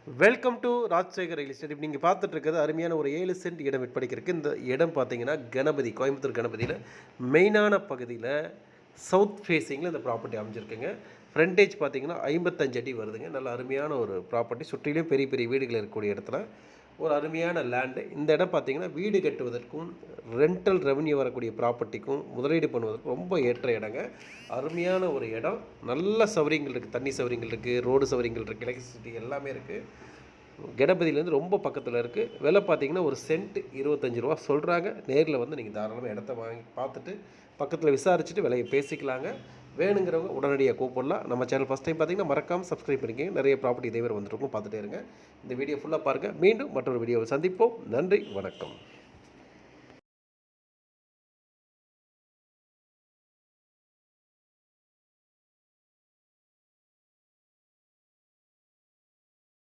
Welcome to Rajasekar real estate. இப்போ நீங்கள் பார்த்துட்டு இருக்கிறது அருமையான ஒரு 7 சென்ட் இடம் விற்பனைக்கு. இந்த இடம் பார்த்தீங்கன்னா கணபதி, கோயம்புத்தூர் கணபதியில் மெயினான பகுதியில் சவுத் ஃபேஸிங்கில் இந்த ப்ராப்பர்ட்டி அமைஞ்சிருக்குங்க. ஃப்ரண்டேஜ் பார்த்தீங்கன்னா 55 அடி வருதுங்க. நல்ல அருமையான ஒரு ப்ராப்பர்ட்டி. சுற்றிலையும் பெரிய பெரிய வீடுகள் இருக்கக்கூடிய இடத்துல ஒரு அருமையான லேண்டு. இந்த இடம் பார்த்தீங்கன்னா வீடு கட்டுவதற்கும் ரெண்டல் ரெவன்யூ வரக்கூடிய ப்ராப்பர்ட்டிக்கும் முதலீடு பண்ணுவதற்கும் ரொம்ப ஏற்ற இடங்க. அருமையான ஒரு இடம். நல்ல சௌகரியங்கள் இருக்குது. தண்ணி சௌகரியங்கள் இருக்குது, ரோடு சௌகரியங்கள் இருக்குது, எலக்ட்ரிசிட்டி எல்லாமே இருக்குது. கணபதியிலேருந்து ரொம்ப பக்கத்தில் இருக்குது. விலை பார்த்தீங்கன்னா ஒரு சென்ட் 25 ரூபா சொல்கிறாங்க. நேரில் வந்து நீங்கள் தாராளமாக இடத்த வாங்கி பார்த்துட்டு பக்கத்தில் விசாரிச்சுட்டு விலையை பேசிக்கலாங்க. வேணுங்கிறவங்க உடனடியாக கூப்பிடலாம். நம்ம சேனல் ஃபஸ்ட் டைம் பார்த்தீங்கன்னா மறக்காமல் சப்ஸ்கிரைப் பண்ணிக்கோங்க. நிறைய ப்ராப்பர்ட்டி இதே வேறு வந்துருக்கும், பார்த்துட்டே இருங்க. இந்த வீடியோ ஃபுல்லாக பாருங்கள். மீண்டும் மற்றொரு வீடியோவில் சந்திப்போம். நன்றி, வணக்கம்.